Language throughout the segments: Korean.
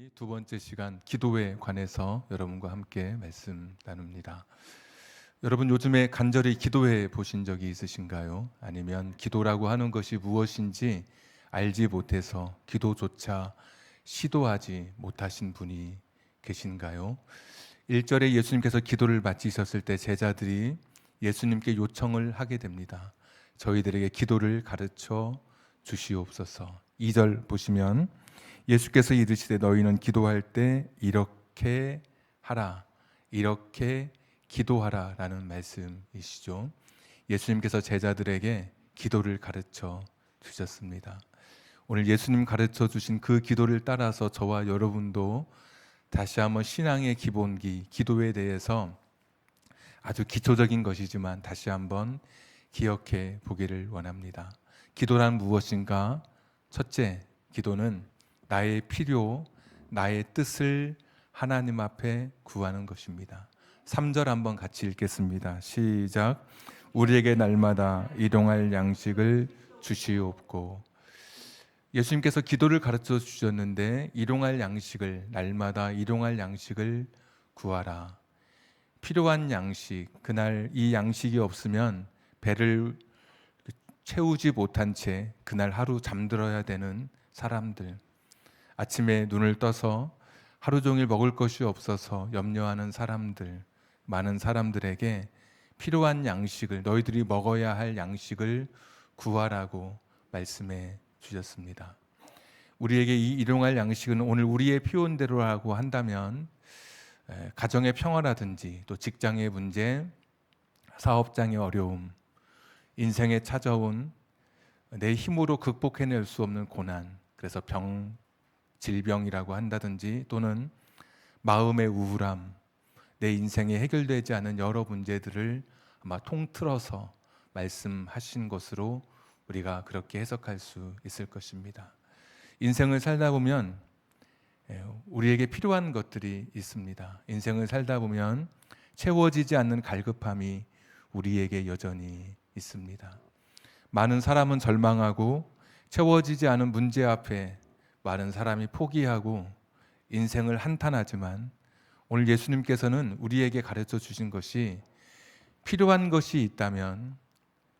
우리 두 번째 시간 기도에 관해서 여러분과 함께 말씀 나눕니다. 여러분 요즘에 간절히 기도해 보신 적이 있으신가요? 아니면 기도라고 하는 것이 무엇인지 알지 못해서 기도조차 시도하지 못하신 분이 계신가요? 1절에 예수님께서 기도를 마치셨을 때 제자들이 예수님께 요청을 하게 됩니다. 저희들에게 기도를 가르쳐 주시옵소서. 2절 보시면 예수께서 이르시되 너희는 기도할 때 이렇게 하라, 이렇게 기도하라 라는 말씀이시죠. 예수님께서 제자들에게 기도를 가르쳐 주셨습니다. 오늘 예수님 가르쳐 주신 그 기도를 따라서 저와 여러분도 다시 한번 신앙의 기본기, 기도에 대해서 아주 기초적인 것이지만 다시 한번 기억해 보기를 원합니다. 기도란 무엇인가? 첫째, 기도는 나의 필요, 나의 뜻을 하나님 앞에 구하는 것입니다. 3절 한번 같이 읽겠습니다. 시작. 우리에게 날마다 일용할 양식을 주시옵고. 예수님께서 기도를 가르쳐 주셨는데 일용할 양식을, 날마다 일용할 양식을 구하라. 필요한 양식, 그날 이 양식이 없으면 배를 채우지 못한 채 그날 하루 잠들어야 되는 사람들, 아침에 눈을 떠서 하루 종일 먹을 것이 없어서 염려하는 사람들, 많은 사람들에게 필요한 양식을, 너희들이 먹어야 할 양식을 구하라고 말씀해 주셨습니다. 우리에게 이 일용할 양식은 오늘 우리의 표현대로라고 한다면 가정의 평화라든지 또 직장의 문제, 사업장의 어려움, 인생에 찾아온 내 힘으로 극복해낼 수 없는 고난, 그래서 질병이라고 한다든지 또는 마음의 우울함, 내 인생에 해결되지 않은 여러 문제들을 아마 통틀어서 말씀하신 것으로 우리가 그렇게 해석할 수 있을 것입니다. 인생을 살다 보면 우리에게 필요한 것들이 있습니다. 인생을 살다 보면 채워지지 않는 갈급함이 우리에게 여전히 있습니다. 많은 사람은 절망하고 채워지지 않은 문제 앞에 많은 사람이 포기하고 인생을 한탄하지만 오늘 예수님께서는 우리에게 가르쳐 주신 것이 필요한 것이 있다면,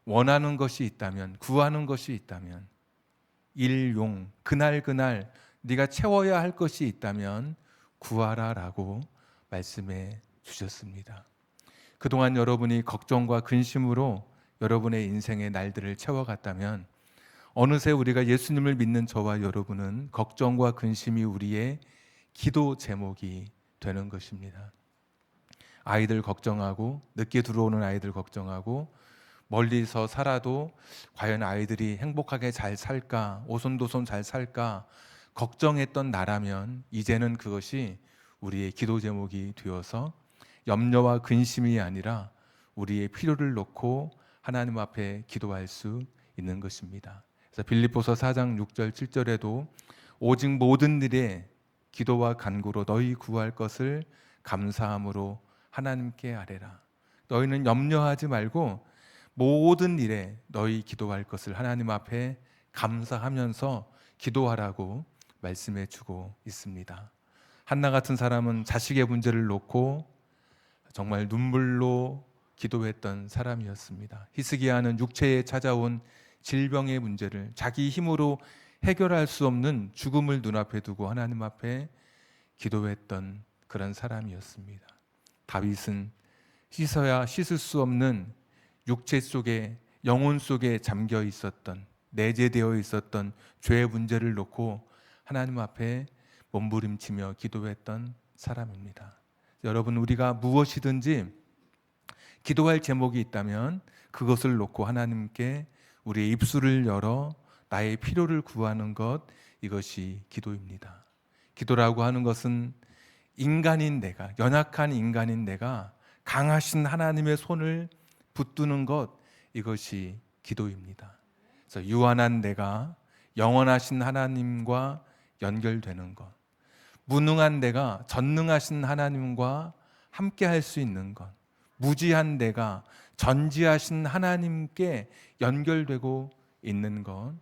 원하는 것이 있다면, 구하는 것이 있다면, 일용, 그날 네가 채워야 할 것이 있다면 구하라라고 말씀해 주셨습니다. 그동안 여러분이 걱정과 근심으로 여러분의 인생의 날들을 채워갔다면 어느새 우리가 예수님을 믿는 저와 여러분은 걱정과 근심이 우리의 기도 제목이 되는 것입니다. 아이들 걱정하고, 늦게 들어오는 아이들 걱정하고, 멀리서 살아도 과연 아이들이 행복하게 잘 살까, 오손도손 잘 살까 걱정했던 나라면 이제는 그것이 우리의 기도 제목이 되어서 염려와 근심이 아니라 우리의 필요를 놓고 하나님 앞에 기도할 수 있는 것입니다. 그래서 빌립보서 4장 6절 7절에도 오직 모든 일에 기도와 간구로 너희 구할 것을 감사함으로 하나님께 아뢰라. 너희는 염려하지 말고 모든 일에 너희 기도할 것을 하나님 앞에 감사하면서 기도하라고 말씀해 주고 있습니다. 한나 같은 사람은 자식의 문제를 놓고 정말 눈물로 기도했던 사람이었습니다. 히스기야는 육체에 찾아온 질병의 문제를 자기 힘으로 해결할 수 없는 죽음을 눈앞에 두고 하나님 앞에 기도했던 그런 사람이었습니다. 다윗은 씻어야 씻을 수 없는 육체 속에, 영혼 속에 잠겨 있었던, 내재되어 있었던 죄의 문제를 놓고 하나님 앞에 몸부림치며 기도했던 사람입니다. 여러분, 우리가 무엇이든지 기도할 제목이 있다면 그것을 놓고 하나님께 우리의 입술을 열어 나의 필요를 구하는 것, 이것이 기도입니다. 기도라고 하는 것은 인간인 내가, 연약한 인간인 내가 강하신 하나님의 손을 붙드는 것, 이것이 기도입니다. 그래서 유한한 내가 영원하신 하나님과 연결되는 것, 무능한 내가 전능하신 하나님과 함께 할 수 있는 것, 무지한 내가 전지하신 하나님께 연결되고 있는 것,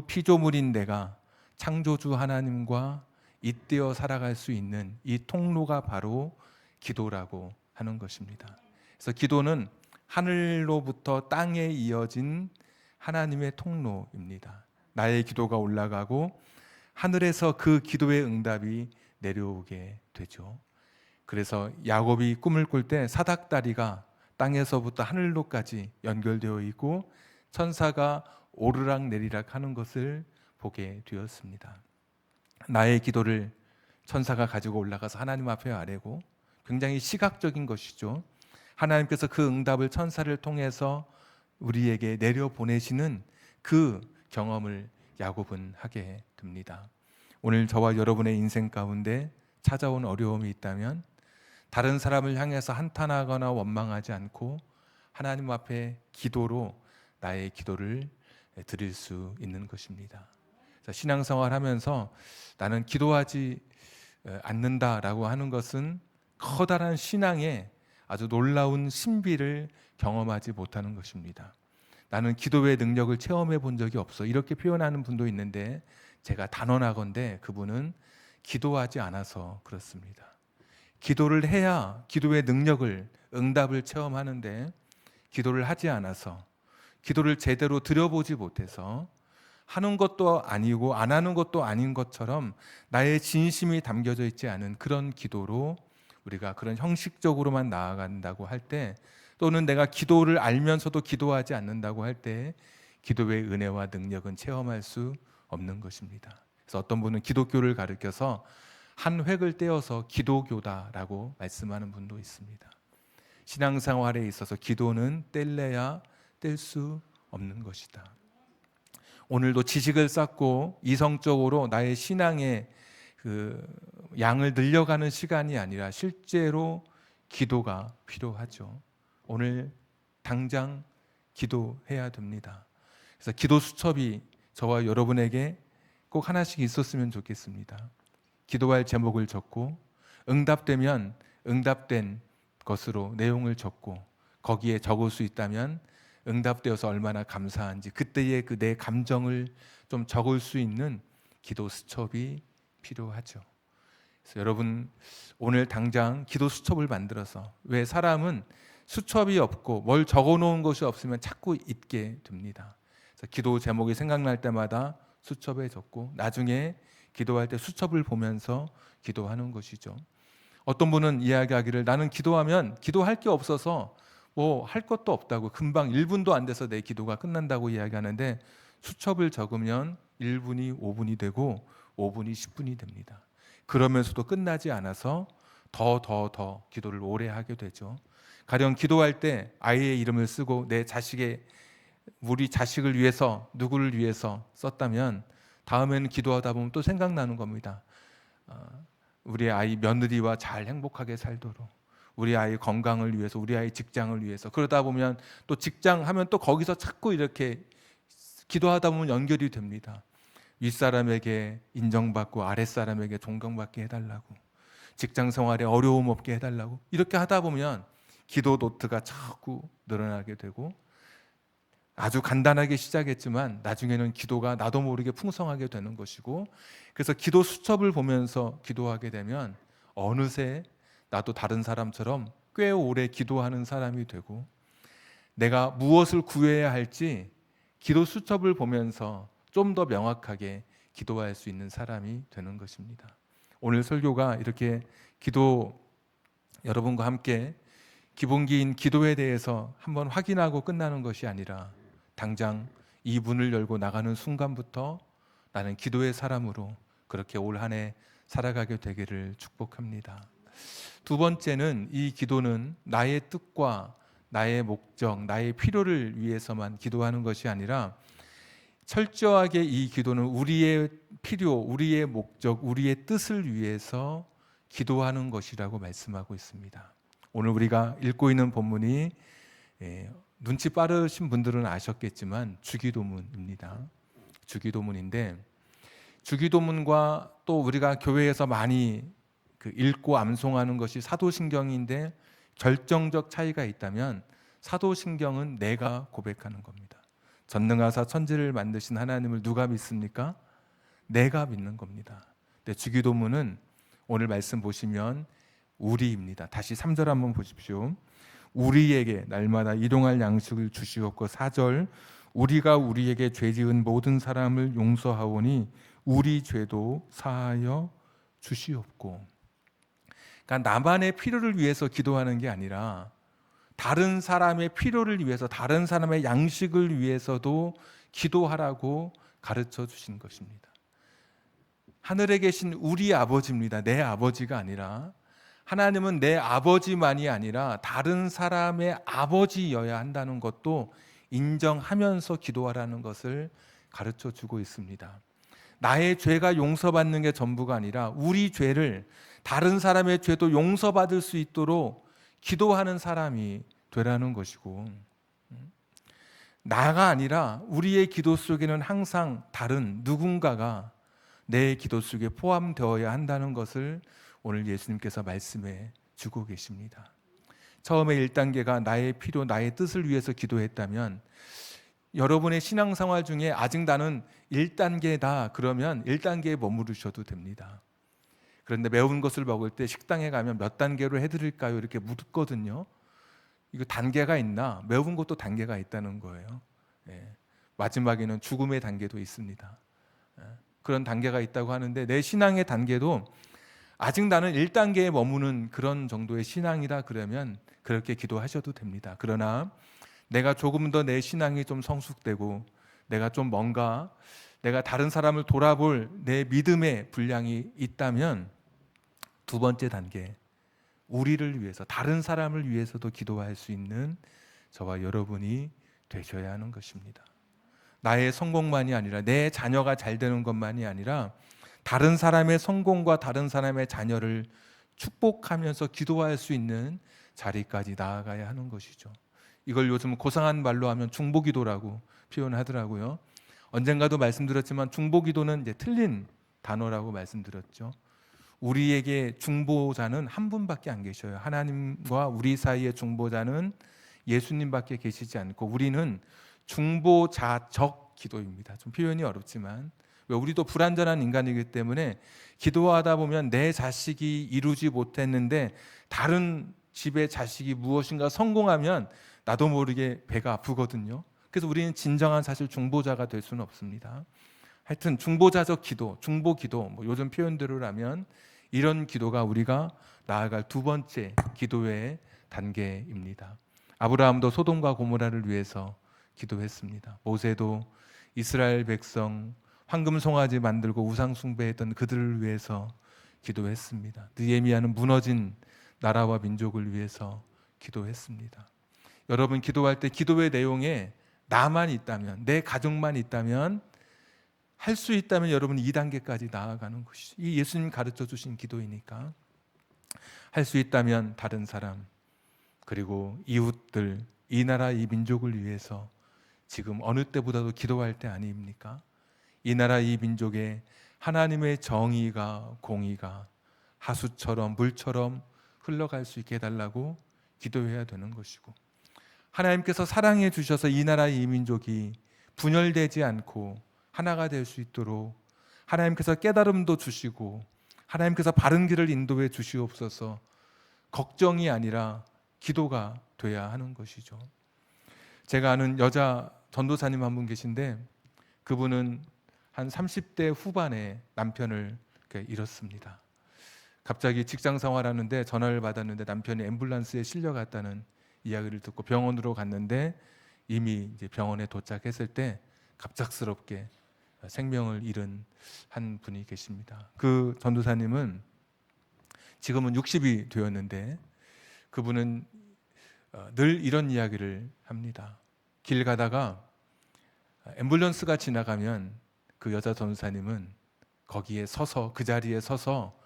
피조물인 내가 창조주 하나님과 잇대어 살아갈 수 있는 이 통로가 바로 기도라고 하는 것입니다. 그래서 기도는 하늘로부터 땅에 이어진 하나님의 통로입니다. 나의 기도가 올라가고 하늘에서 그 기도의 응답이 내려오게 되죠. 그래서 야곱이 꿈을 꿀 때 사닥다리가 땅에서부터 하늘로까지 연결되어 있고 천사가 오르락 내리락 하는 것을 보게 되었습니다. 나의 기도를 천사가 가지고 올라가서 하나님 앞에 아뢰고, 굉장히 시각적인 것이죠. 하나님께서 그 응답을 천사를 통해서 우리에게 내려보내시는 그 경험을 야곱은 하게 됩니다. 오늘 저와 여러분의 인생 가운데 찾아온 어려움이 있다면 다른 사람을 향해서 한탄하거나 원망하지 않고 하나님 앞에 기도로 나의 기도를 드릴 수 있는 것입니다. 신앙생활 하면서 나는 기도하지 않는다라고 하는 것은 커다란 신앙의 아주 놀라운 신비를 경험하지 못하는 것입니다. 나는 기도의 능력을 체험해 본 적이 없어, 이렇게 표현하는 분도 있는데 제가 단언하건대 그분은 기도하지 않아서 그렇습니다. 기도를 해야 기도의 능력을, 응답을 체험하는데 기도를 하지 않아서, 기도를 제대로 드려보지 못해서 하는 것도 아니고 안 하는 것도 아닌 것처럼 나의 진심이 담겨져 있지 않은 그런 기도로 우리가 그런 형식적으로만 나아간다고 할 때, 또는 내가 기도를 알면서도 기도하지 않는다고 할 때 기도의 은혜와 능력은 체험할 수 없는 것입니다. 그래서 어떤 분은 기독교를 가르쳐서 한 획을 떼어서 기도교다라고 말씀하는 분도 있습니다. 신앙생활에 있어서 기도는 뗄래야 뗄 수 없는 것이다. 오늘도 지식을 쌓고 이성적으로 나의 신앙의 그 양을 늘려가는 시간이 아니라 실제로 기도가 필요하죠. 오늘 당장 기도해야 됩니다. 그래서 기도 수첩이 저와 여러분에게 꼭 하나씩 있었으면 좋겠습니다. 기도할 제목을 적고 응답되면 응답된 것으로 내용을 적고, 거기에 적을 수 있다면 응답되어서 얼마나 감사한지 그때의 그 내 감정을 좀 적을 수 있는 기도 수첩이 필요하죠. 그래서 여러분 오늘 당장 기도 수첩을 만들어서, 왜 사람은 수첩이 없고 뭘 적어 놓은 것이 없으면 자꾸 잊게 됩니다. 그래서 기도 제목이 생각날 때마다 수첩에 적고 나중에 기도할 때 수첩을 보면서 기도하는 것이죠. 어떤 분은 이야기하기를, 나는 기도하면 기도할 게 없어서 뭐 할 것도 없다고, 금방 1분도 안 돼서 내 기도가 끝난다고 이야기하는데 수첩을 적으면 1분이 5분이 되고 5분이 10분이 됩니다. 그러면서도 끝나지 않아서 더 기도를 오래 하게 되죠. 가령 기도할 때 아이의 이름을 쓰고 내 자식의, 우리 자식을 위해서, 누구를 위해서 썼다면 다음에는 기도하다 보면 또 생각나는 겁니다. 우리 아이 며느리와 잘 행복하게 살도록, 우리 아이 건강을 위해서, 우리 아이 직장을 위해서. 그러다 보면 또 직장 하면 또 거기서 자꾸 이렇게 기도하다 보면 연결이 됩니다. 윗사람에게 인정받고 아랫사람에게 존경받게 해달라고, 직장 생활에 어려움 없게 해달라고, 이렇게 하다 보면 기도 노트가 자꾸 늘어나게 되고, 아주 간단하게 시작했지만 나중에는 기도가 나도 모르게 풍성하게 되는 것이고, 그래서 기도 수첩을 보면서 기도하게 되면 어느새 나도 다른 사람처럼 꽤 오래 기도하는 사람이 되고, 내가 무엇을 구해야 할지 기도 수첩을 보면서 좀 더 명확하게 기도할 수 있는 사람이 되는 것입니다. 오늘 설교가 이렇게 기도, 여러분과 함께 기본기인 기도에 대해서 한번 확인하고 끝나는 것이 아니라 당장 이 문을 열고 나가는 순간부터 나는 기도의 사람으로 그렇게 올 한 해 살아가게 되기를 축복합니다. 두 번째는, 이 기도는 나의 뜻과 나의 목적, 나의 필요를 위해서만 기도하는 것이 아니라 철저하게 이 기도는 우리의 필요, 우리의 목적, 우리의 뜻을 위해서 기도하는 것이라고 말씀하고 있습니다. 오늘 우리가 읽고 있는 본문이 눈치 빠르신 분들은 아셨겠지만 주기도문입니다. 주기도문인데, 주기도문과 또 우리가 교회에서 많이 읽고 암송하는 것이 사도신경인데, 결정적 차이가 있다면 사도신경은 내가 고백하는 겁니다. 전능하사 천지를 만드신 하나님을 누가 믿습니까? 내가 믿는 겁니다. 근데 주기도문은 오늘 말씀 보시면 우리입니다. 다시 3절 한번 보십시오. 우리에게 날마다 일용할 양식을 주시옵고 4절 우리가 우리에게 죄 지은 모든 사람을 용서하오니 우리 죄도 사하여 주시옵고. 그러니까 나만의 필요를 위해서 기도하는 게 아니라 다른 사람의 필요를 위해서, 다른 사람의 양식을 위해서도 기도하라고 가르쳐 주신 것입니다. 하늘에 계신 우리 아버지입니다. 내 아버지가 아니라. 하나님은 내 아버지만이 아니라 다른 사람의 아버지여야 한다는 것도 인정하면서 기도하라는 것을 가르쳐 주고 있습니다. 나의 죄가 용서받는 게 전부가 아니라 우리 죄를, 다른 사람의 죄도 용서받을 수 있도록 기도하는 사람이 되라는 것이고, 나가 아니라 우리의 기도 속에는 항상 다른 누군가가 내 기도 속에 포함되어야 한다는 것을 오늘 예수님께서 말씀해 주고 계십니다. 처음에 1단계가 나의 필요, 나의 뜻을 위해서 기도했다면 여러분의 신앙생활 중에 아직 나는 1단계다 그러면 1단계에 머무르셔도 됩니다. 그런데 매운 것을 먹을 때 식당에 가면 몇 단계로 해드릴까요? 이렇게 묻거든요. 이거 단계가 있나? 매운 것도 단계가 있다는 거예요. 마지막에는 죽음의 단계도 있습니다. 그런 단계가 있다고 하는데 내 신앙의 단계도 아직 나는 1단계에 머무는 그런 정도의 신앙이다 그러면 그렇게 기도하셔도 됩니다. 그러나 내가 조금 더 내 신앙이 좀 성숙되고 내가 좀 뭔가 내가 다른 사람을 돌아볼 내 믿음의 분량이 있다면 두 번째 단계, 우리를 위해서, 다른 사람을 위해서도 기도할 수 있는 저와 여러분이 되셔야 하는 것입니다. 나의 성공만이 아니라 내 자녀가 잘 되는 것만이 아니라 다른 사람의 성공과 다른 사람의 자녀를 축복하면서 기도할 수 있는 자리까지 나아가야 하는 것이죠. 이걸 요즘 고상한 말로 하면 중보기도라고 표현하더라고요. 언젠가도 말씀드렸지만 중보기도는 이제 틀린 단어라고 말씀드렸죠. 우리에게 중보자는 한 분밖에 안 계셔요. 하나님과 우리 사이의 중보자는 예수님밖에 계시지 않고 우리는 중보자적 기도입니다. 좀 표현이 어렵지만 우리도 불완전한 인간이기 때문에 기도하다 보면 내 자식이 이루지 못했는데 다른 집의 자식이 무엇인가 성공하면 나도 모르게 배가 아프거든요. 그래서 우리는 진정한 사실 중보자가 될 수는 없습니다. 하여튼 중보자적 기도, 중보기도, 요즘 표현대로라면 이런 기도가 우리가 나아갈 두 번째 기도의 단계입니다. 아브라함도 소돔과 고모라를 위해서 기도했습니다. 모세도 이스라엘 백성 황금 송아지 만들고 우상 숭배했던 그들을 위해서 기도했습니다. 느헤미야는 무너진 나라와 민족을 위해서 기도했습니다. 여러분 기도할 때 기도의 내용에 나만 있다면, 내 가족만 있다면, 할 수 있다면 여러분 2단계까지 나아가는 것이 이 예수님 가르쳐 주신 기도이니까 할 수 있다면 다른 사람 그리고 이웃들, 이 나라 이 민족을 위해서 지금 어느 때보다도 기도할 때 아닙니까? 이 나라 이 민족에 하나님의 정의가, 공의가 하수처럼 물처럼 흘러갈 수 있게 해달라고 기도해야 되는 것이고, 하나님께서 사랑해 주셔서 이 나라 이 민족이 분열되지 않고 하나가 될 수 있도록 하나님께서 깨달음도 주시고 하나님께서 바른 길을 인도해 주시옵소서, 걱정이 아니라 기도가 돼야 하는 것이죠. 제가 아는 여자 전도사님 한 분 계신데 그분은 한 30대 후반에 남편을 잃었습니다. 갑자기 직장 생활하는데 전화를 받았는데 남편이 앰뷸런스에 실려갔다는 이야기를 듣고 병원으로 갔는데 이미 이제 병원에 도착했을 때 갑작스럽게 생명을 잃은 한 분이 계십니다. 그 전도사님은 지금은 60이 되었는데 그분은 늘 이런 이야기를 합니다. 길 가다가 앰뷸런스가 지나가면 그 여자 전도사님은 거기에 서서, 그 자리에 서서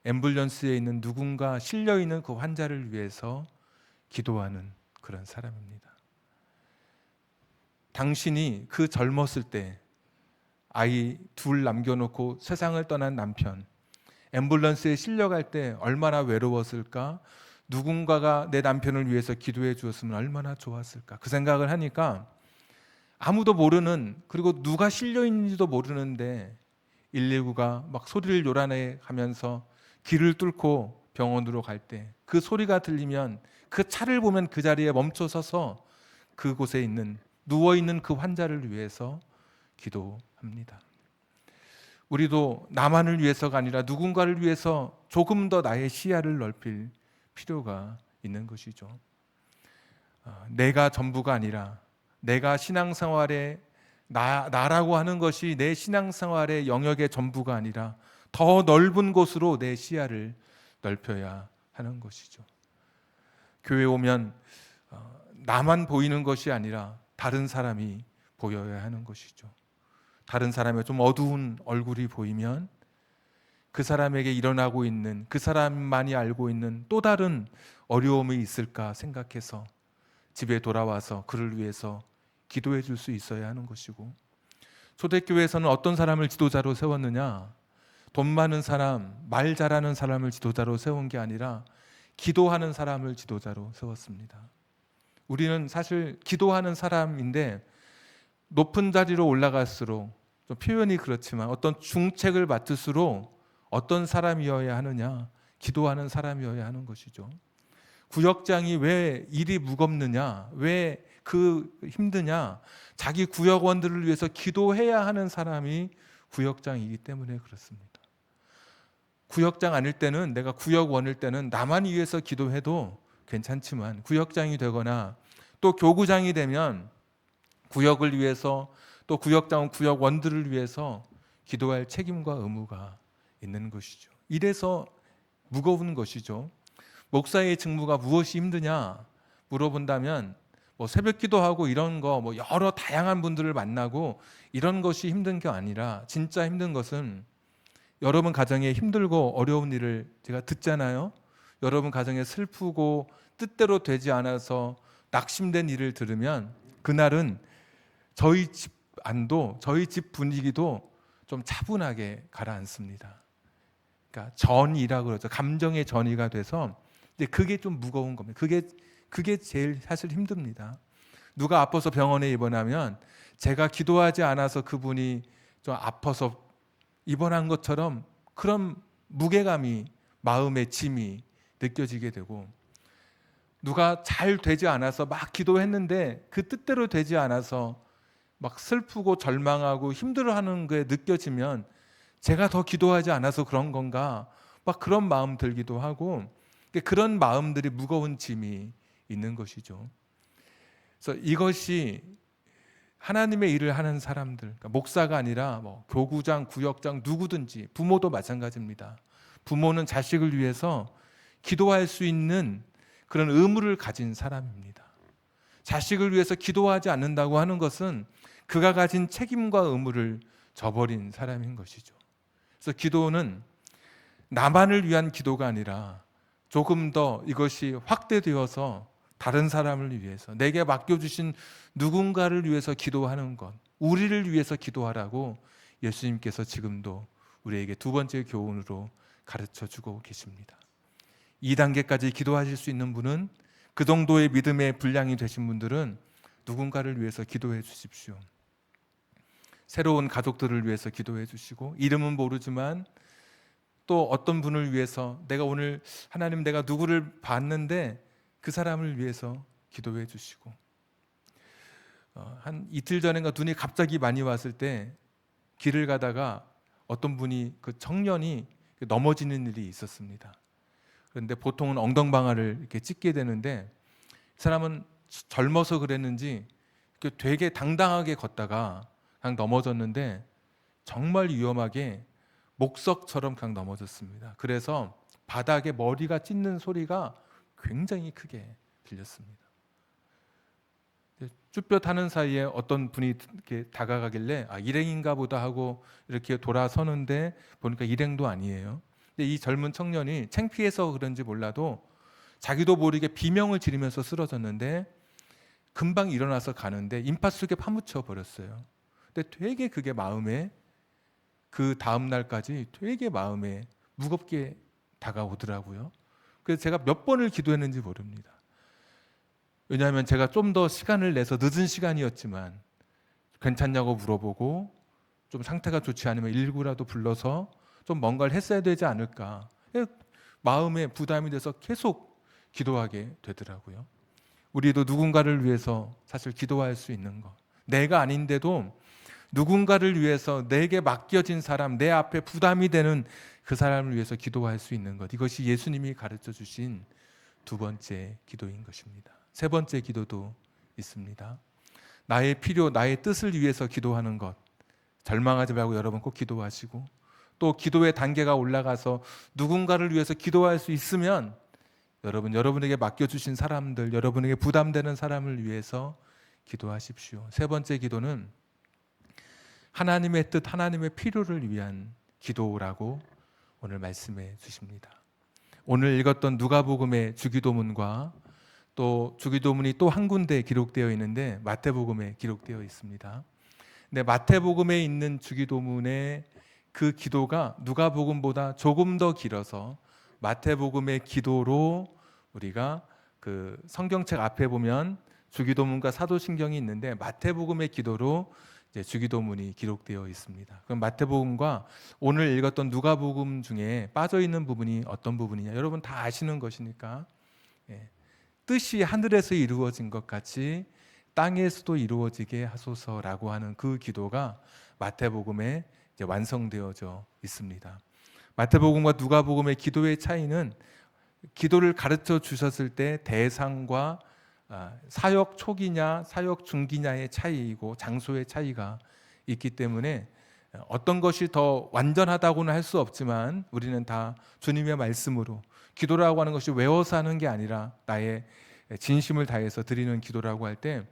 앰뷸런스에 있는 누군가 실려 있는 그 환자를 위해서 기도하는 그런 사람입니다. 당신이 그 젊었을 때 아이 둘 남겨놓고 세상을 떠난 남편, 앰뷸런스에 실려갈 때 얼마나 외로웠을까? 누군가가 내 남편을 위해서 기도해 주었으면 얼마나 좋았을까? 그 생각을 하니까 아무도 모르는, 그리고 누가 실려 있는지도 모르는데 119가 막 소리를 요란해 가면서 길을 뚫고 병원으로 갈 때 그 소리가 들리면 그 차를 보면 그 자리에 멈춰 서서 그곳에 있는 누워 있는 그 환자를 위해서 기도합니다. 우리도 나만을 위해서가 아니라 누군가를 위해서 조금 더 나의 시야를 넓힐 필요가 있는 것이죠. 내가 전부가 아니라 내가 신앙생활에 나라고 하는 것이 내 신앙생활의 영역의 전부가 아니라 더 넓은 곳으로 내 시야를 넓혀야 하는 것이죠. 교회 오면 나만 보이는 것이 아니라 다른 사람이 보여야 하는 것이죠. 다른 사람의 좀 어두운 얼굴이 보이면 그 사람에게 일어나고 있는, 그 사람만이 알고 있는 또 다른 어려움이 있을까 생각해서 집에 돌아와서 그를 위해서 기도해 줄 수 있어야 하는 것이고, 초대교회에서는 어떤 사람을 지도자로 세웠느냐? 돈 많은 사람, 말 잘하는 사람을 지도자로 세운 게 아니라 기도하는 사람을 지도자로 세웠습니다. 우리는 사실 기도하는 사람인데 높은 자리로 올라갈수록, 좀 표현이 그렇지만 어떤 중책을 맡을수록 어떤 사람이어야 하느냐? 기도하는 사람이어야 하는 것이죠. 구역장이 왜 일이 무겁느냐? 왜 그 힘드냐? 자기 구역원들을 위해서 기도해야 하는 사람이 구역장이기 때문에 그렇습니다. 구역장 아닐 때는, 내가 구역원일 때는 나만 위해서 기도해도 괜찮지만, 구역장이 되거나 또 교구장이 되면 구역을 위해서, 또 구역장은 구역원들을 위해서 기도할 책임과 의무가 있는 것이죠. 이래서 무거운 것이죠. 목사의 직무가 무엇이 힘드냐 물어본다면, 새벽 기도하고 이런 거, 여러 다양한 분들을 만나고 이런 것이 힘든 게 아니라, 진짜 힘든 것은 여러분 가정에 힘들고 어려운 일을 제가 듣잖아요. 여러분 가정에 슬프고 뜻대로 되지 않아서 낙심된 일을 들으면 그날은 저희 집 안도, 저희 집 분위기도 좀 차분하게 가라앉습니다. 그러니까 전이라고 그러죠. 감정의 전이가 돼서, 근데 그게 좀 무거운 겁니다. 그게 제일 사실 힘듭니다. 누가 아파서 병원에 입원하면 제가 기도하지 않아서 그분이 좀 아파서 입원한 것처럼 그런 무게감이, 마음의 짐이 느껴지게 되고, 누가 잘 되지 않아서 막 기도했는데 그 뜻대로 되지 않아서 막 슬프고 절망하고 힘들어하는 게 느껴지면 제가 더 기도하지 않아서 그런 건가, 막 그런 마음 들기도 하고, 그런 마음들이 무거운 짐이 있는 것이죠. 그래서 이것이 하나님의 일을 하는 사람들, 그러니까 목사가 아니라 교구장, 구역장, 누구든지, 부모도 마찬가지입니다. 부모는 자식을 위해서 기도할 수 있는 그런 의무를 가진 사람입니다. 자식을 위해서 기도하지 않는다고 하는 것은 그가 가진 책임과 의무를 저버린 사람인 것이죠. 그래서 기도는 나만을 위한 기도가 아니라 조금 더 이것이 확대되어서 다른 사람을 위해서, 내게 맡겨주신 누군가를 위해서 기도하는 것, 우리를 위해서 기도하라고 예수님께서 지금도 우리에게 두 번째 교훈으로 가르쳐주고 계십니다. 2단계까지 기도하실 수 있는 분은, 그 정도의 믿음의 분량이 되신 분들은 누군가를 위해서 기도해 주십시오. 새로운 가족들을 위해서 기도해 주시고, 이름은 모르지만 또 어떤 분을 위해서, 내가 오늘 하나님, 내가 누구를 봤는데 그 사람을 위해서 기도해 주시고, 한 이틀 전인가 눈이 갑자기 많이 왔을 때 길을 가다가 어떤 분이, 그 청년이 넘어지는 일이 있었습니다. 그런데 보통은 엉덩방아를 이렇게 찢게 되는데, 이 사람은 젊어서 그랬는지 되게 당당하게 걷다가 그냥 넘어졌는데 정말 위험하게 목석처럼 그냥 넘어졌습니다. 그래서 바닥에 머리가 찢는 소리가 굉장히 크게 들렸습니다. 쭈뼛 하는 사이에 어떤 분이 이렇게 다가가길래 일행인가 보다 하고 이렇게 돌아서는데 보니까 일행도 아니에요. 근데 이 젊은 청년이 창피해서 그런지 몰라도 자기도 모르게 비명을 지르면서 쓰러졌는데, 금방 일어나서 가는데 인파 속에 파묻혀 버렸어요. 근데 되게 그게 마음에, 그 다음 날까지 되게 마음에 무겁게 다가오더라고요. 그래서 제가 몇 번을 기도했는지 모릅니다. 왜냐하면 제가 좀 더 시간을 내서, 늦은 시간이었지만 괜찮냐고 물어보고 좀 상태가 좋지 않으면 119라도 불러서 좀 뭔가를 했어야 되지 않을까. 마음에 부담이 돼서 계속 기도하게 되더라고요. 우리도 누군가를 위해서 사실 기도할 수 있는 것. 내가 아닌데도 누군가를 위해서 내게 맡겨진 사람, 내 앞에 부담이 되는 그 사람을 위해서 기도할 수 있는 것. 이것이 예수님이 가르쳐 주신 두 번째 기도인 것입니다. 세 번째 기도도 있습니다. 나의 필요, 나의 뜻을 위해서 기도하는 것. 절망하지 말고 여러분 꼭 기도하시고, 또 기도의 단계가 올라가서 누군가를 위해서 기도할 수 있으면 여러분에게 맡겨주신 사람들, 여러분에게 부담되는 사람을 위해서 기도하십시오. 세 번째 기도는 하나님의 뜻, 하나님의 필요를 위한 기도라고 오늘 말씀해 주십니다. 오늘 읽었던 누가복음의 주기도문과 또 주기도문이 또 한 군데 기록되어 있는데 마태복음에 기록되어 있습니다. 근데 마태복음에 있는 주기도문의 그 기도가 누가복음보다 조금 더 길어서 마태복음의 기도로 우리가 그 성경책 앞에 보면 주기도문과 사도신경이 있는데 마태복음의 기도로 이제 주기도문이 기록되어 있습니다. 그럼 마태복음과 오늘 읽었던 누가복음 중에 빠져 있는 부분이 어떤 부분이냐? 여러분 다 아시는 것이니까 뜻이 하늘에서 이루어진 것 같이 땅에서도 이루어지게 하소서라고 하는 그 기도가 마태복음에 이제 완성되어져 있습니다. 마태복음과 누가복음의 기도의 차이는 기도를 가르쳐 주셨을 때 대상과 사역 초기냐 사역 중기냐의 차이이고 장소의 차이가 있기 때문에 어떤 것이 더 완전하다고는 할 수 없지만 우리는 다 주님의 말씀으로 기도라고 하는 것이 외워서 하는 게 아니라 나의 진심을 다해서 드리는 기도라고 할 때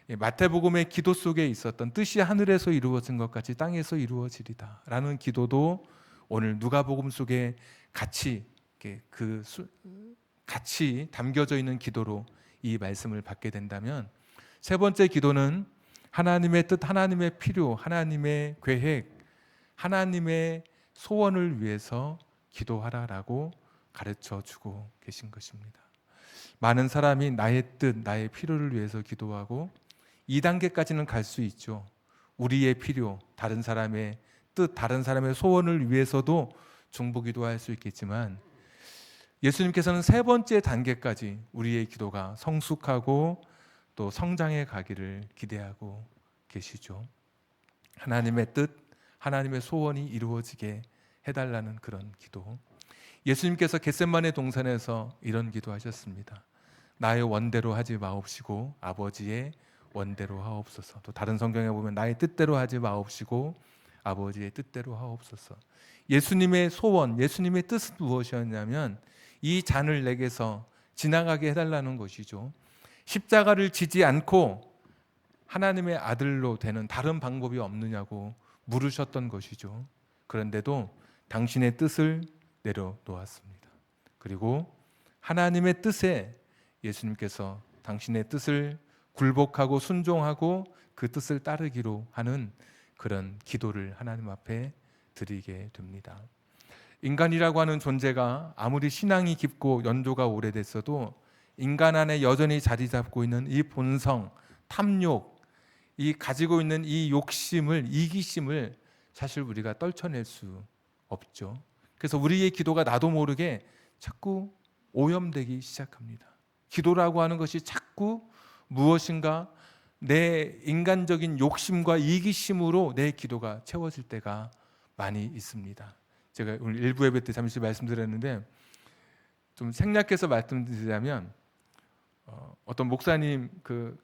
마태복음의 기도 속에 있었던 뜻이 하늘에서 이루어진 것 같이 땅에서 이루어지리다 라는 기도도 오늘 누가복음 속에 같이 담겨져 있는 기도로 이 말씀을 받게 된다면, 세 번째 기도는 하나님의 뜻, 하나님의 필요, 하나님의 계획, 하나님의 소원을 위해서 기도하라라고 가르쳐 주고 계신 것입니다. 많은 사람이 나의 뜻, 나의 필요를 위해서 기도하고 2단계까지는 갈 수 있죠. 우리의 필요, 다른 사람의 뜻, 다른 사람의 소원을 위해서도 중보기도할 수 있겠지만 예수님께서는 세 번째 단계까지 우리의 기도가 성숙하고 또 성장해 가기를 기대하고 계시죠. 하나님의 뜻, 하나님의 소원이 이루어지게 해달라는 그런 기도. 예수님께서 겟세마네 동산에서 이런 기도하셨습니다. 나의 원대로 하지 마옵시고 아버지의 원대로 하옵소서. 또 다른 성경에 보면 나의 뜻대로 하지 마옵시고 아버지의 뜻대로 하옵소서. 예수님의 소원, 예수님의 뜻은 무엇이었냐면 이 잔을 내게서 지나가게 해달라는 것이죠. 십자가를 지지 않고 하나님의 아들로 되는 다른 방법이 없느냐고 물으셨던 것이죠. 그런데도 당신의 뜻을 내려놓았습니다. 그리고 하나님의 뜻에 예수님께서 당신의 뜻을 굴복하고 순종하고 그 뜻을 따르기로 하는 그런 기도를 하나님 앞에 드리게 됩니다. 인간이라고 하는 존재가 아무리 신앙이 깊고 연조가 오래됐어도 인간 안에 여전히 자리 잡고 있는 이 본성, 탐욕, 이 가지고 있는 이 욕심을, 이기심을 사실 우리가 떨쳐낼 수 없죠. 그래서 우리의 기도가 나도 모르게 자꾸 오염되기 시작합니다. 기도라고 하는 것이 자꾸 무엇인가 내 인간적인 욕심과 이기심으로 내 기도가 채워질 때가 많이 있습니다. 제가 오늘 일부 예배 때 잠시 말씀드렸는데 좀 생략해서 말씀드리자면 어떤 목사님 그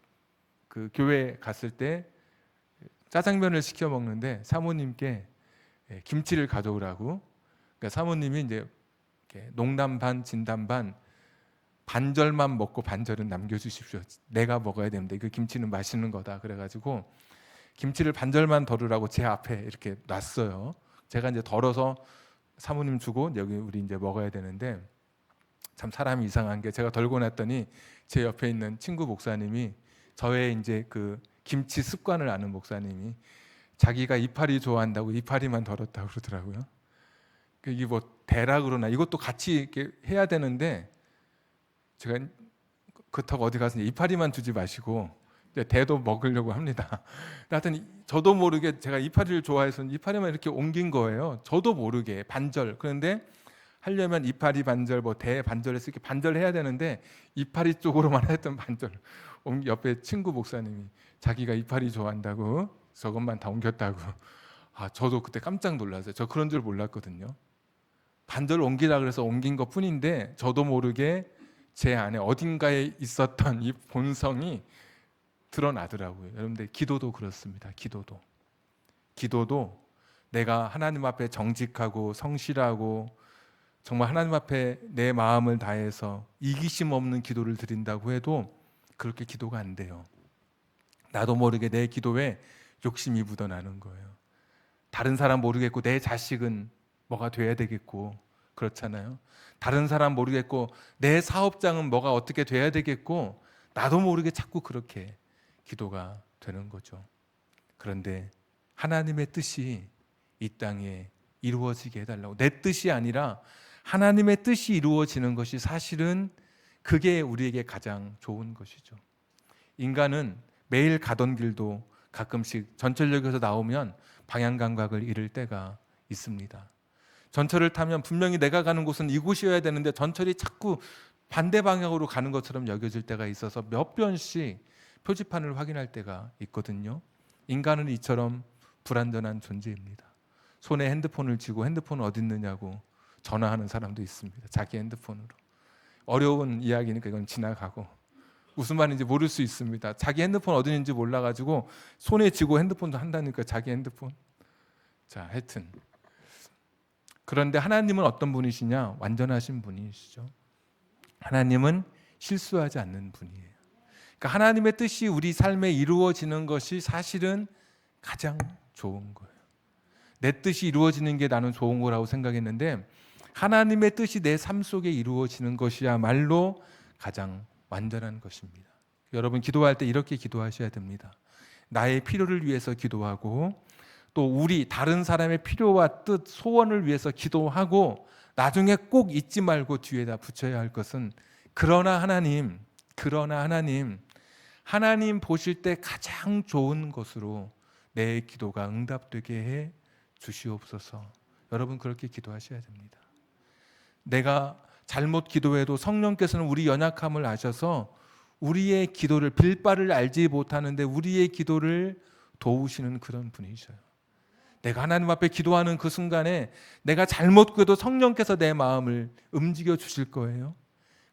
교회 갔을 때 짜장면을 시켜 먹는데 사모님께 김치를 가져오라고. 그러니까 사모님이 이제 농담 반 진담 반 반절만 먹고 반절은 남겨주십시오. 내가 먹어야 됩니다. 그 김치는 맛있는 거다. 그래가지고 김치를 반절만 덜으라고 제 앞에 이렇게 놨어요. 제가 이제 덜어서 사모님 주고 여기 우리 이제 먹어야 되는데 참 사람이 이상한 게 제가 덜고 났더니 제 옆에 있는 친구 목사님이 저의 이제 그 김치 습관을 아는 목사님이 자기가 이파리 좋아한다고 이파리만 덜었다고 그러더라고요. 이게 뭐 대라 그러나 이것도 같이 이렇게 해야 되는데 제가 그렇다고 어디 가서 이파리만 주지 마시고 대도 먹으려고 합니다. 하여튼 저도 모르게 제가 이파리를 좋아해서 이파리만 이렇게 옮긴 거예요. 저도 모르게 반절. 그런데 하려면 이파리 반절, 뭐 대 반절에서 이렇게 반절해야 되는데 이파리 쪽으로만 했던 반절. 옆에 친구 목사님이 자기가 이파리 좋아한다고 저것만 다 옮겼다고. 저도 그때 깜짝 놀랐어요. 저 그런 줄 몰랐거든요. 반절 옮기라 그래서 옮긴 것 뿐인데 저도 모르게 제 안에 어딘가에 있었던 이 본성이 드러나더라고요. 여러분들 기도도 그렇습니다. 기도도 내가 하나님 앞에 정직하고 성실하고 정말 하나님 앞에 내 마음을 다해서 이기심 없는 기도를 드린다고 해도 그렇게 기도가 안 돼요. 나도 모르게 내 기도에 욕심이 묻어나는 거예요. 다른 사람 모르겠고 내 자식은 뭐가 돼야 되겠고 그렇잖아요. 다른 사람 모르겠고 내 사업장은 뭐가 어떻게 돼야 되겠고 나도 모르게 자꾸 그렇게 기도가 되는 거죠. 그런데 하나님의 뜻이 이 땅에 이루어지게 해달라고, 내 뜻이 아니라 하나님의 뜻이 이루어지는 것이 사실은 그게 우리에게 가장 좋은 것이죠. 인간은 매일 가던 길도 가끔씩 전철역에서 나오면 방향 감각을 잃을 때가 있습니다. 전철을 타면 분명히 내가 가는 곳은 이곳이어야 되는데 전철이 자꾸 반대 방향으로 가는 것처럼 여겨질 때가 있어서 몇 번씩 표지판을 확인할 때가 있거든요. 인간은 이처럼 불완전한 존재입니다. 손에 핸드폰을 쥐고 핸드폰 어디 있느냐고 전화하는 사람도 있습니다. 자기 핸드폰으로. 어려운 이야기니까 이건 지나가고 무슨 말인지 모를 수 있습니다. 자기 핸드폰 어디 있는지 몰라가지고 손에 쥐고 핸드폰도 한다니까 자기 핸드폰. 자, 하여튼 그런데 하나님은 어떤 분이시냐? 완전하신 분이시죠. 하나님은 실수하지 않는 분이에요. 그러니까 하나님의 뜻이 우리 삶에 이루어지는 것이 사실은 가장 좋은 거예요. 내 뜻이 이루어지는 게 나는 좋은 거라고 생각했는데 하나님의 뜻이 내 삶 속에 이루어지는 것이야말로 가장 완전한 것입니다. 여러분 기도할 때 이렇게 기도하셔야 됩니다. 나의 필요를 위해서 기도하고 또 우리 다른 사람의 필요와 뜻, 소원을 위해서 기도하고 나중에 꼭 잊지 말고 뒤에다 붙여야 할 것은 그러나 하나님 보실 때 가장 좋은 것으로 내 기도가 응답되게 해 주시옵소서. 여러분 그렇게 기도하셔야 됩니다. 내가 잘못 기도해도 성령께서는 우리 연약함을 아셔서 우리의 기도를 빌바를 알지 못하는데 우리의 기도를 도우시는 그런 분이셔요. 내가 하나님 앞에 기도하는 그 순간에 내가 잘못 기도해도 성령께서 내 마음을 움직여 주실 거예요.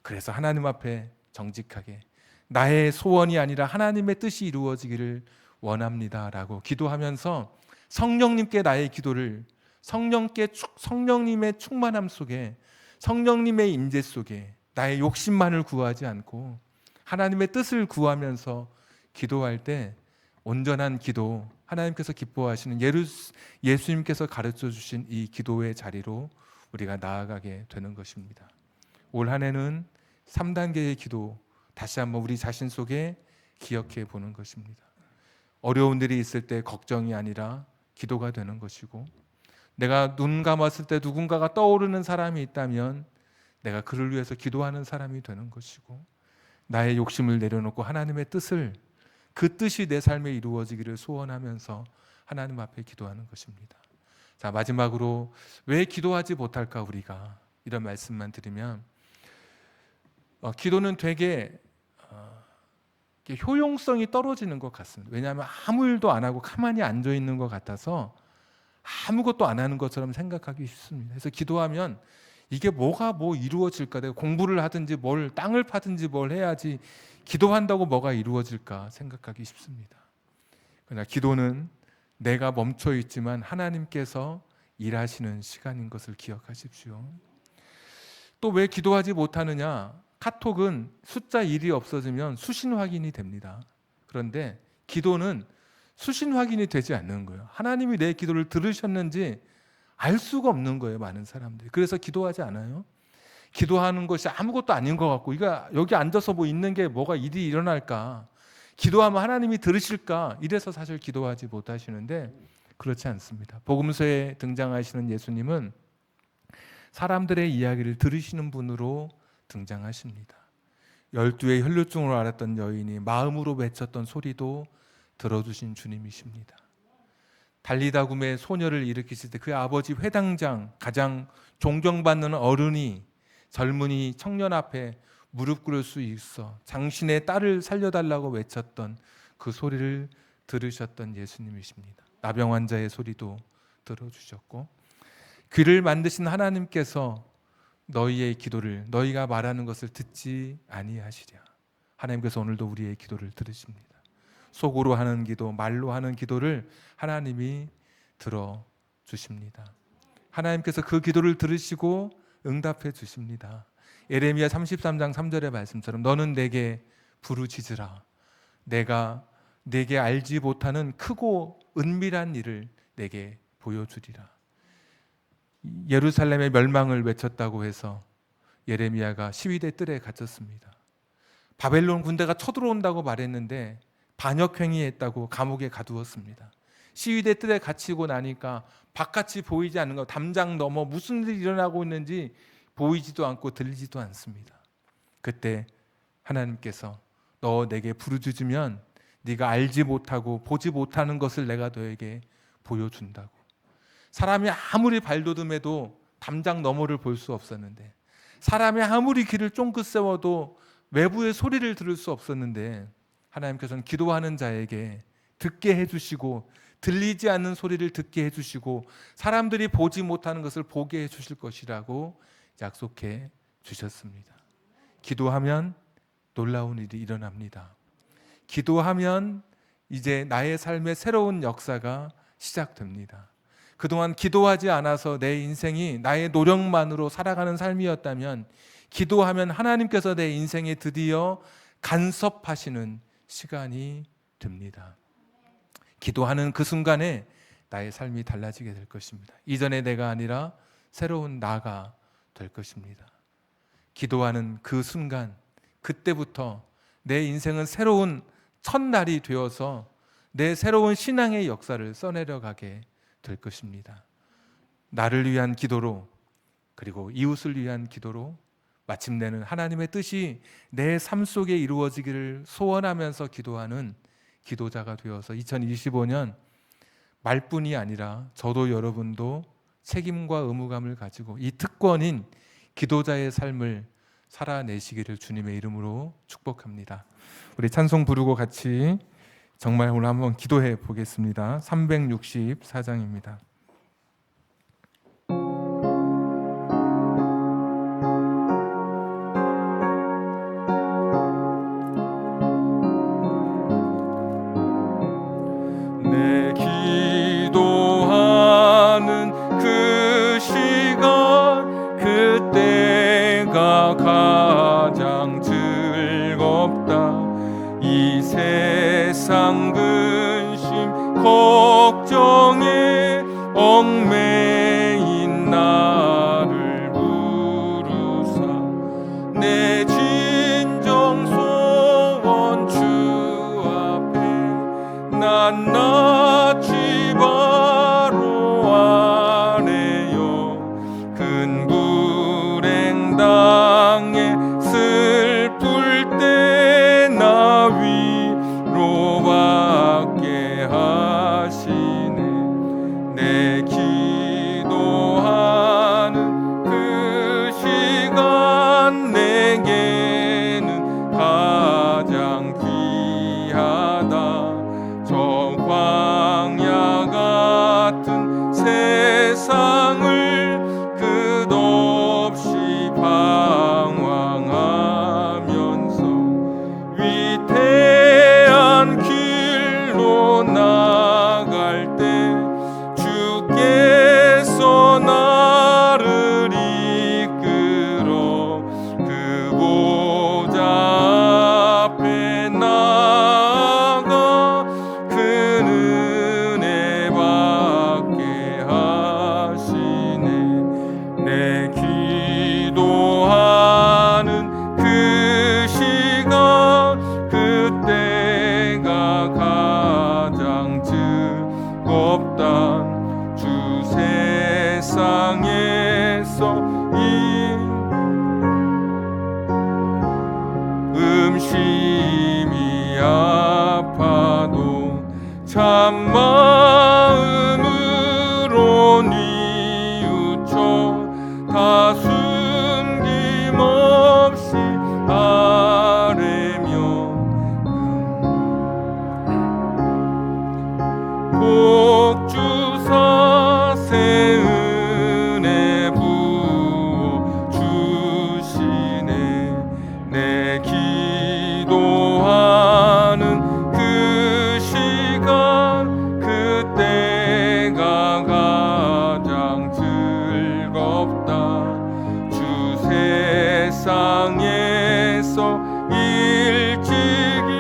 그래서 하나님 앞에 정직하게 나의 소원이 아니라 하나님의 뜻이 이루어지기를 원합니다라고 기도하면서 성령님께 나의 기도를 성령님의 충만함 속에 성령님의 임재 속에 나의 욕심만을 구하지 않고 하나님의 뜻을 구하면서 기도할 때 온전한 기도, 하나님께서 기뻐하시는 예수님께서 가르쳐 주신 이 기도의 자리로 우리가 나아가게 되는 것입니다. 올 한 해는 3단계의 기도 다시 한번 우리 자신 속에 기억해 보는 것입니다. 어려운 일이 있을 때 걱정이 아니라 기도가 되는 것이고 내가 눈 감았을 때 누군가가 떠오르는 사람이 있다면 내가 그를 위해서 기도하는 사람이 되는 것이고 나의 욕심을 내려놓고 하나님의 뜻을 그 뜻이 내 삶에 이루어지기를 소원하면서 하나님 앞에 기도하는 것입니다. 자, 마지막으로 왜 기도하지 못할까 우리가 이런 말씀만 드리면 기도는 되게 효용성이 떨어지는 것 같습니다. 왜냐하면 아무 일도 안 하고 가만히 앉아 있는 것 같아서 아무것도 안 하는 것처럼 생각하기 쉽습니다. 그래서 기도하면 이게 뭐가 이루어질까? 내가 공부를 하든지 뭘 땅을 파든지 뭘 해야지 기도한다고 뭐가 이루어질까 생각하기 쉽습니다. 그러나 기도는 내가 멈춰 있지만 하나님께서 일하시는 시간인 것을 기억하십시오. 또 왜 기도하지 못하느냐? 카톡은 숫자 1이 없어지면 수신 확인이 됩니다. 그런데 기도는 수신 확인이 되지 않는 거예요. 하나님이 내 기도를 들으셨는지 알 수가 없는 거예요, 많은 사람들이. 그래서 기도하지 않아요. 기도하는 것이 아무것도 아닌 것 같고 이거 여기 앉아서 있는 게 뭐가 일이 일어날까? 기도하면 하나님이 들으실까? 이래서 사실 기도하지 못하시는데 그렇지 않습니다. 복음서에 등장하시는 예수님은 사람들의 이야기를 들으시는 분으로 등장하십니다. 12의 혈루증으로 앓았던 여인이 마음으로 외쳤던 소리도 들어주신 주님이십니다. 달리다굼의 소녀를 일으키실 때 그 아버지 회당장, 가장 존경받는 어른이 젊은이 청년 앞에 무릎 꿇을 수 있어 당신의 딸을 살려달라고 외쳤던 그 소리를 들으셨던 예수님이십니다. 나병 환자의 소리도 들어주셨고, 귀를 만드신 하나님께서 너희의 기도를, 너희가 말하는 것을 듣지 아니하시랴. 하나님께서 오늘도 우리의 기도를 들으십니다. 속으로 하는 기도, 말로 하는 기도를 하나님이 들어주십니다. 하나님께서 그 기도를 들으시고 응답해 주십니다. 예레미야 33장 3절의 말씀처럼 너는 내게 부르짖으라. 내가 내게 알지 못하는 크고 은밀한 일을 내게 보여주리라. 예루살렘의 멸망을 외쳤다고 해서 예레미야가 시위대 뜰에 갇혔습니다. 바벨론 군대가 쳐들어온다고 말했는데 반역행위했다고 감옥에 가두었습니다. 시위대 뜰에 갇히고 나니까 바깥이 보이지 않는 것, 담장 넘어 무슨 일이 일어나고 있는지 보이지도 않고 들리지도 않습니다. 그때 하나님께서 너 내게 부르짖으면 네가 알지 못하고 보지 못하는 것을 내가 너에게 보여준다고. 사람이 아무리 발돋움해도 담장 너머를 볼 수 없었는데, 사람이 아무리 귀를 쫑긋 세워도 외부의 소리를 들을 수 없었는데, 하나님께서는 기도하는 자에게 듣게 해주시고 들리지 않는 소리를 듣게 해주시고 사람들이 보지 못하는 것을 보게 해주실 것이라고 약속해 주셨습니다. 기도하면 놀라운 일이 일어납니다. 기도하면 이제 나의 삶의 새로운 역사가 시작됩니다. 그동안 기도하지 않아서 내 인생이 나의 노력만으로 살아가는 삶이었다면, 기도하면 하나님께서 내 인생에 드디어 간섭하시는 시간이 됩니다. 기도하는 그 순간에 나의 삶이 달라지게 될 것입니다. 이전의 내가 아니라 새로운 나가 될 것입니다. 기도하는 그 순간, 그때부터 내 인생은 새로운 첫날이 되어서 내 새로운 신앙의 역사를 써내려가게 될 것입니다. 나를 위한 기도로, 그리고 이웃을 위한 기도로, 마침내는 하나님의 뜻이 내 삶 속에 이루어지기를 소원하면서 기도하는 기도자가 되어서 2025년 말뿐이 아니라 저도 여러분도 책임과 의무감을 가지고 이 특권인 기도자의 삶을 살아내시기를 주님의 이름으로 축복합니다. 우리 찬송 부르고 같이 정말 오늘 한번 기도해 보겠습니다. 364장입니다. 내 기도하는 그 시간, 그때가 가장 즐겁다. 이 세상 근심 걱정에 얽매인 나를 부르사 내 진정 소원 주 앞에 난 낯이 바로 아래요. 큰 불행 당해 슬플 때 나 위로받게 하시네. 내 기도하는 그 시간 내게는 가장 귀하다. 저 광야 같은 세상을 끝없이 참마음으로 뉘우쳐 다 숨김없이 아뢰며 복 주사 새 은혜 부어 주시네. 내 기도하는 그 시간 그때가 가장 즐겁다. 주 세상에서 일찍이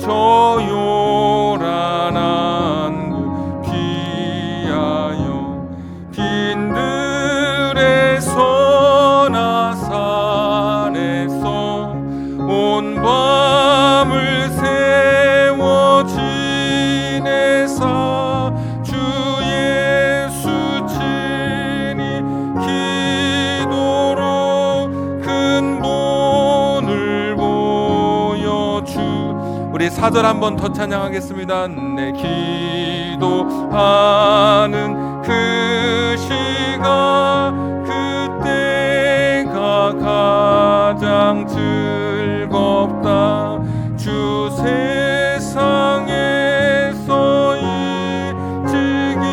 저 요란 항구 피하여 빈들에서나 산에서 온 밤을 세워 지내사 주 예수 친히 기도로 큰 본을 보여주. 우리 4절 한번 더 찬양하겠습니다. 내 기도하는 그 시간 그때가 가장 즐겁다. 주 세상에서 일찍이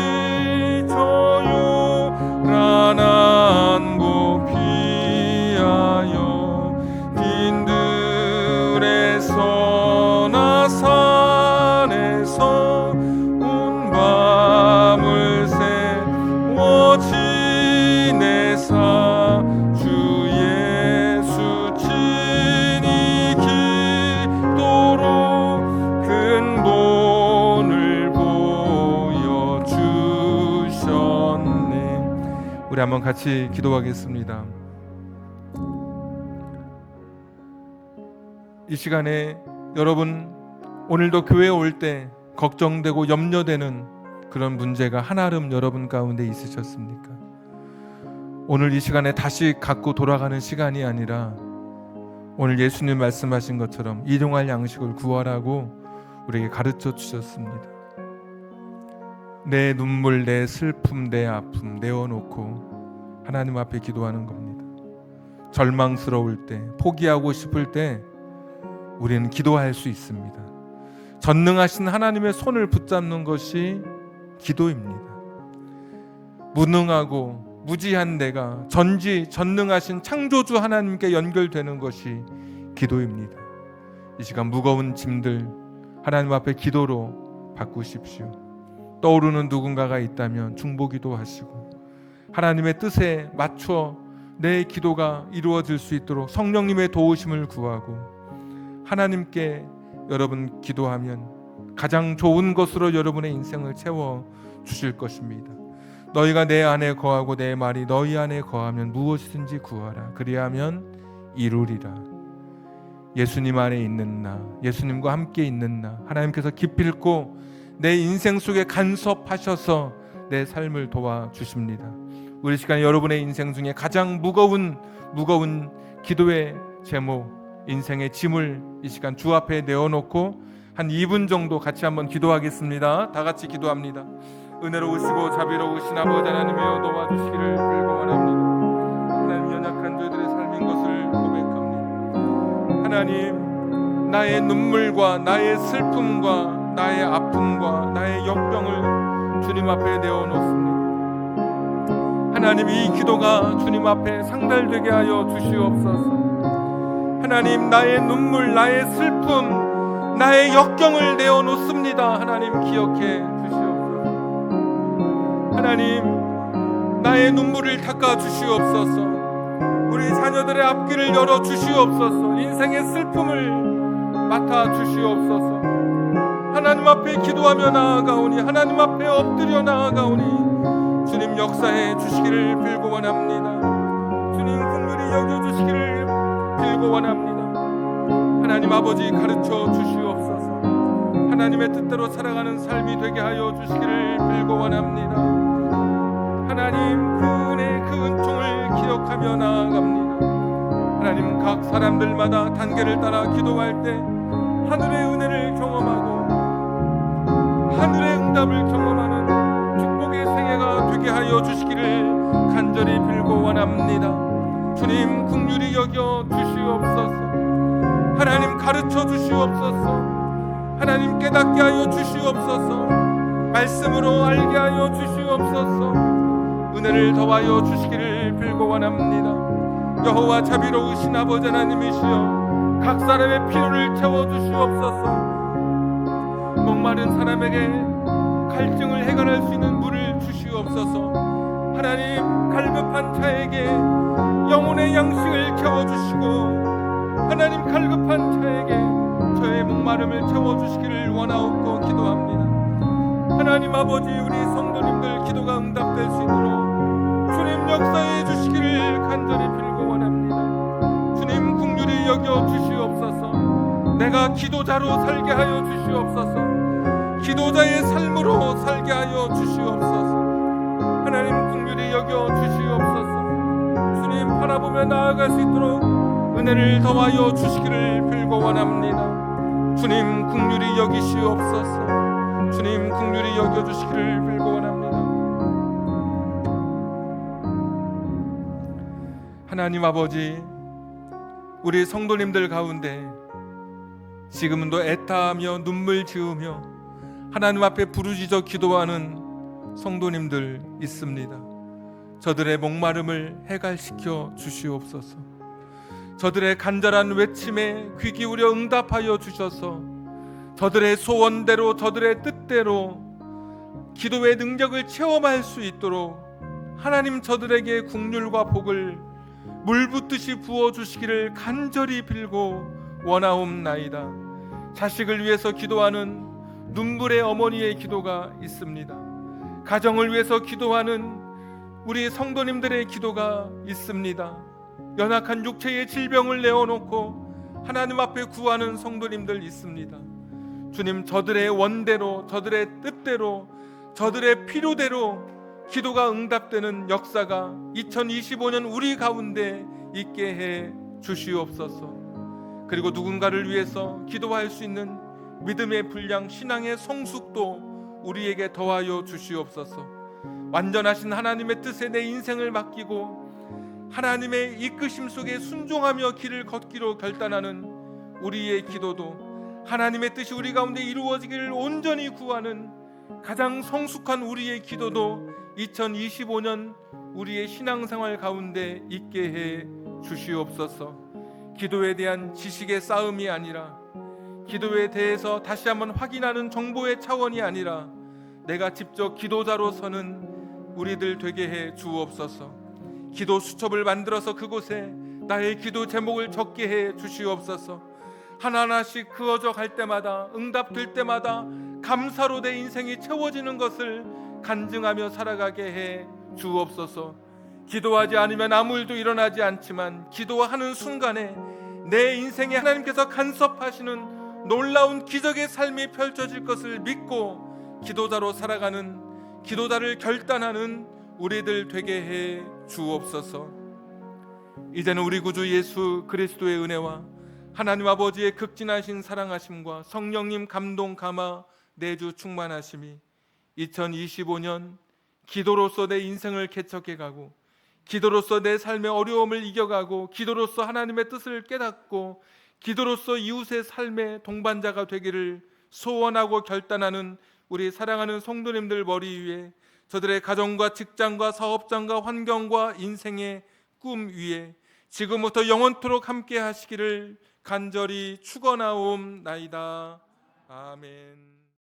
저 요란 항구 피하여 빈들에서나 산에서 온 밤을 세워 지내사 주 예수 친히 기도로 큰 본을 보여주셨네. 우리 한번 같이 기도하겠습니다. 이 시간에 여러분 오늘도 교회에 올 때 걱정되고 염려되는 그런 문제가 한아름 여러분 가운데 있으셨습니까? 오늘 이 시간에 다시 갖고 돌아가는 시간이 아니라 오늘 예수님 말씀하신 것처럼 일용할 양식을 구하라고 우리에게 가르쳐 주셨습니다. 내 눈물, 내 슬픔, 내 아픔 내어놓고 하나님 앞에 기도하는 겁니다. 절망스러울 때, 포기하고 싶을 때 우리는 기도할 수 있습니다. 전능하신 하나님의 손을 붙잡는 것이 기도입니다. 무능하고 무지한 내가 전능하신 창조주 하나님께 연결되는 것이 기도입니다. 이 시간 무거운 짐들 하나님 앞에 기도로 바꾸십시오. 떠오르는 누군가가 있다면 중보기도 하시고 하나님의 뜻에 맞춰 내 기도가 이루어질 수 있도록 성령님의 도우심을 구하고 하나님께 여러분 기도하면 가장 좋은 것으로 여러분의 인생을 채워 주실 것입니다. 너희가 내 안에 거하고 내 말이 너희 안에 거하면 무엇이든지 구하라. 그리하면 이루리라. 예수님 안에 있는 나, 예수님과 함께 있는 나, 하나님께서 기필코 내 인생 속에 간섭하셔서 내 삶을 도와주십니다. 우리 시간에 여러분의 인생 중에 가장 무거운 기도의 제목, 인생의 짐을 이 시간 주 앞에 내어놓고 한 2분 정도 같이 한번 기도하겠습니다. 다 같이 기도합니다. 은혜로우시고 자비로우신 아버지 하나님이여 도와주시기를 빌고 원합니다. 하나님 연약한 저희들의 삶인 것을 고백합니다. 하나님 나의 눈물과 나의 슬픔과 나의 아픔과 나의 역병을 주님 앞에 내어놓습니다. 하나님 이 기도가 주님 앞에 상달되게 하여 주시옵소서. 하나님 나의 눈물, 나의 슬픔, 나의 역경을 내어놓습니다. 하나님 기억해 주시옵소서. 하나님 나의 눈물을 닦아 주시옵소서. 우리 자녀들의 앞길을 열어 주시옵소서. 인생의 슬픔을 맡아 주시옵소서. 하나님 앞에 기도하며 나아가오니 하나님 앞에 엎드려 나아가오니 주님 역사해 주시기를 빌고 원합니다. 주님 긍휼히 여겨주시기를 빌고 원합니다. 하나님 아버지 가르쳐 주시옵소서. 하나님의 뜻대로 살아가는 삶이 되게 하여 주시기를 빌고 원합니다. 하나님 그 은혜 그 은총을 기억하며 나아갑니다. 하나님 각 사람들마다 단계를 따라 기도할 때 하늘의 은혜를 경험하고 하늘의 응답을 경험하는 축복의 생애가 되게 하여 주시기를 간절히 빌고 원합니다. 주님 긍휼히 여겨 주시옵소서. 하나님 가르쳐 주시옵소서. 하나님 깨닫게 하여 주시옵소서. 말씀으로 알게 하여 주시옵소서. 은혜를 더하여 주시기를 빌고 원합니다. 여호와 자비로우신 아버지 하나님이시여, 각 사람의 필요를 채워 주시옵소서. 목마른 사람에게 갈증을 해결할 수 있는 물을 주시옵소서. 하나님 갈급한 자에게 영혼의 양식을 채워주시고, 하나님 갈급한 자에게 저의 목마름을 채워주시기를 원하옵고 기도합니다. 하나님 아버지, 우리 성도님들 기도가 응답될 수 있도록 주님 역사해 주시기를 간절히 빌고 원합니다. 주님 긍휼히 여겨 주시옵소서. 내가 기도자로 살게 하여 주시옵소서. 기도자의 삶으로 살게 하여 주시옵소서. 하나님 긍휼히 여겨 주시옵소서. 주님 바라보며 나아갈 수 있도록 은혜를 더하여 주시기를 빌고 원합니다. 주님 긍휼히 여기시옵소서. 주님 긍휼히 여겨 주시기를 빌고 원합니다. 하나님 아버지, 우리 성도님들 가운데 지금도 애타하며 눈물 지으며 하나님 앞에 부르짖어 기도하는 성도님들 있습니다. 저들의 목마름을 해갈시켜 주시옵소서. 저들의 간절한 외침에 귀 기울여 응답하여 주셔서 저들의 소원대로, 저들의 뜻대로 기도의 능력을 체험할 수 있도록 하나님 저들에게 긍휼과 복을 물붓듯이 부어주시기를 간절히 빌고 원하옵나이다. 자식을 위해서 기도하는 눈물의 어머니의 기도가 있습니다. 가정을 위해서 기도하는 우리 성도님들의 기도가 있습니다. 연약한 육체의 질병을 내어놓고 하나님 앞에 구하는 성도님들 있습니다. 주님, 저들의 원대로, 저들의 뜻대로, 저들의 필요대로 기도가 응답되는 역사가 2025년 우리 가운데 있게 해 주시옵소서. 그리고 누군가를 위해서 기도할 수 있는 믿음의 분량, 신앙의 성숙도 우리에게 더하여 주시옵소서. 완전하신 하나님의 뜻에 내 인생을 맡기고 하나님의 이끄심 속에 순종하며 길을 걷기로 결단하는 우리의 기도도 하나님의 뜻이 우리 가운데 이루어지기를 온전히 구하는 가장 성숙한 우리의 기도도 2025년 우리의 신앙생활 가운데 있게 해 주시옵소서. 기도에 대한 지식의 싸움이 아니라, 기도에 대해서 다시 한번 확인하는 정보의 차원이 아니라 내가 직접 기도자로 서는 우리들 되게 해 주옵소서. 기도 수첩을 만들어서 그곳에 나의 기도 제목을 적게 해 주시옵소서. 하나하나씩 그어져 갈 때마다, 응답될 때마다 감사로 내 인생이 채워지는 것을 간증하며 살아가게 해 주옵소서. 기도하지 않으면 아무 일도 일어나지 않지만 기도하는 순간에 내 인생에 하나님께서 간섭하시는 놀라운 기적의 삶이 펼쳐질 것을 믿고 기도자로 살아가는, 기도자를 결단하는 우리들 되게 해 주옵소서. 이제는 우리 구주 예수 그리스도의 은혜와 하나님 아버지의 극진하신 사랑하심과 성령님 감동 감화 내주 충만하심이 2025년 기도로서 내 인생을 개척해가고, 기도로서 내 삶의 어려움을 이겨가고, 기도로서 하나님의 뜻을 깨닫고, 기도로서 이웃의 삶의 동반자가 되기를 소원하고 결단하는 우리 사랑하는 성도님들 머리 위에, 저들의 가정과 직장과 사업장과 환경과 인생의 꿈 위에 지금부터 영원토록 함께 하시기를 간절히 축원하옵나이다. 아멘.